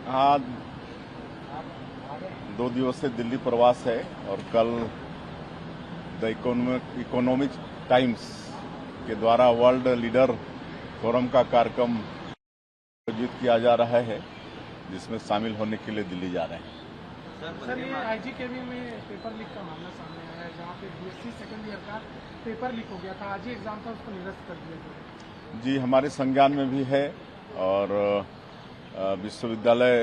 हाँ, 2 दिवसीय दिल्ली प्रवास है और कल द इकोनॉमिक टाइम्स के द्वारा वर्ल्ड लीडर फोरम का कार्यक्रम आयोजित किया जा रहा है, जिसमें शामिल होने के लिए दिल्ली जा रहे हैं। सर, ये आईजीकेवी में पेपर लीक का मामला सामने आया है, जहाँ पे बीएससी सेकंड ईयर का पेपर लीक हो गया था। आज ही एग्जाम था, उसको निरस्त कर दिया गया। जी, हमारे संज्ञान में भी है और विश्वविद्यालय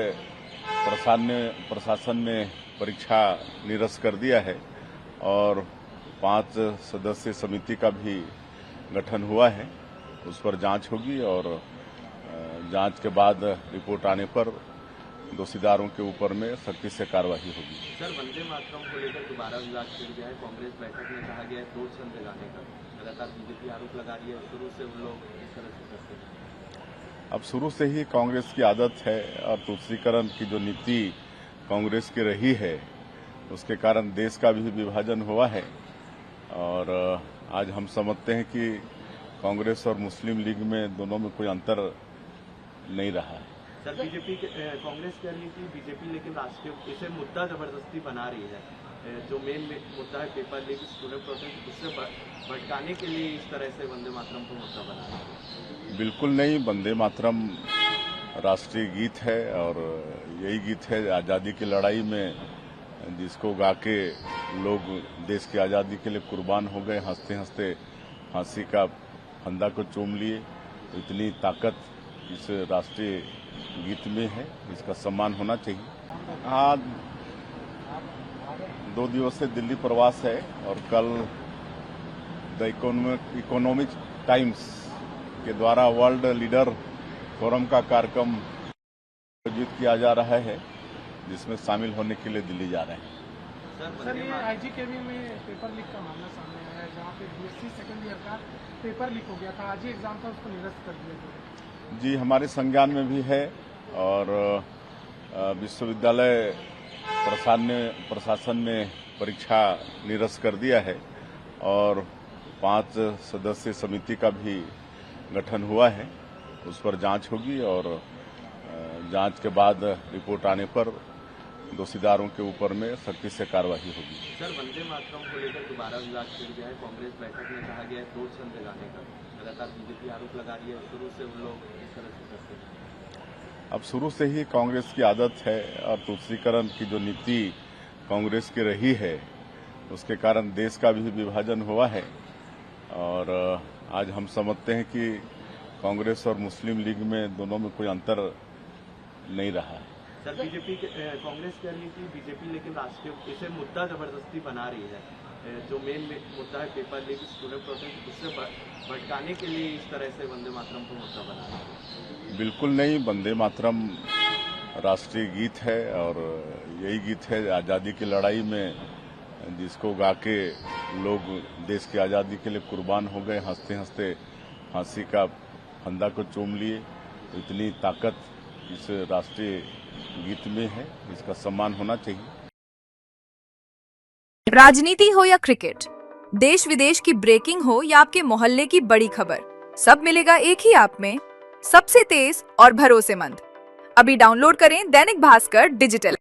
प्रशासन ने परीक्षा निरस्त कर दिया है और 5 सदस्यीय समिति का भी गठन हुआ है। उस पर जांच होगी और जांच के बाद रिपोर्ट आने पर दोषीदारों के ऊपर में सख्ती से कार्रवाई होगी। सर, वंदे मातरम को लेकर दोबारा विवाद छिड़ गया है। कांग्रेस बैठक में कहा गया है 2 छंद लगाने का। लगातार बीजेपी आरोप लगा रही है, शुरू से उन लोग इस तरह से करते हैं। अब शुरू से ही कांग्रेस की आदत है और तुष्टीकरण की जो नीति कांग्रेस की रही है, उसके कारण देश का भी विभाजन हुआ है। और आज हम समझते हैं कि कांग्रेस और मुस्लिम लीग में दोनों में कोई अंतर नहीं रहा है। सर, कांग्रेस कह रही है कि बीजेपी लेकिन राष्ट्रीय इसे मुद्दा जबरदस्ती बना रही है। जो मेन मुद्दा है पेपर लीक, स्टूडेंट प्रोटेस्ट, उससे भटकाने के लिए इस तरह से वंदे मातरम को मुद्दा बना रही है। बिल्कुल नहीं, वंदे मातरम राष्ट्रीय गीत है और यही गीत है आज़ादी की लड़ाई में जिसको गा के लोग देश की आज़ादी के लिए कुर्बान हो गए। हंसते हंसते फांसी का फंदा को चूम लिए। तो इतनी ताकत इस राष्ट्रीय गीत में है, इसका सम्मान होना चाहिए। हाँ, 2 दिवसीय दिल्ली प्रवास है और कल द इकोनॉमिक टाइम्स के द्वारा वर्ल्ड लीडर फोरम का कार्यक्रम आयोजित किया जा रहा है, जिसमें शामिल होने के लिए दिल्ली जा रहे हैं। सर, ये आईजीकेवी में पेपर लीक का मामला सामने आया है, जहाँ पे बीएससी सेकंड ईयर का पेपर लीक हो गया था। आज ही एग्जाम था, उसको निरस्त कर दिया गया। जी, हमारे संज्ञान में भी है और विश्वविद्यालय प्रशासन ने परीक्षा निरस्त कर दिया है और 5 सदस्यीय समिति का भी गठन हुआ है। उस पर जांच होगी और जांच के बाद रिपोर्ट आने पर दोषीदारों के ऊपर में सख्ती से कार्रवाई होगी। सर, वंदे मातरम को लेकर दोबारा विवाद छिड़ गया है। कांग्रेस बैठक में कहा गया है 2 छंद लगाने का। लगातार बीजेपी आरोप लगा रही है, शुरू से उन लोग इस तरह से करते हैं। अब शुरू से ही कांग्रेस की आदत है और तुष्टीकरण की जो नीति कांग्रेस की रही है, उसके कारण देश का भी विभाजन हुआ है। और आज हम समझते हैं कि कांग्रेस और मुस्लिम लीग में दोनों में कोई अंतर नहीं रहा है। सर, कांग्रेस कह रही है कि बीजेपी लेकिन राष्ट्रीय इसे मुद्दा जबरदस्ती बना रही है। जो मेन मुद्दा है पेपर लीक, स्टूडेंट प्रोटेस्ट, उससे भटकाने के लिए इस तरह से वंदे मातरम को मुद्दा बना रही है। बिल्कुल नहीं, वंदे मातरम राष्ट्रीय गीत है और यही गीत है आज़ादी की लड़ाई में जिसको गा के लोग देश की आज़ादी के लिए कुर्बान हो गए। हंसते हंसते फांसी का फंदा को चूम लिए। तो इतनी ताकत इस राष्ट्रीय गीत में है, इसका सम्मान होना चाहिए। राजनीति हो या क्रिकेट, देश विदेश की ब्रेकिंग हो या आपके मोहल्ले की बड़ी खबर, सब मिलेगा एक ही ऐप में, सबसे तेज और भरोसेमंद। अभी डाउनलोड करें दैनिक भास्कर डिजिटल।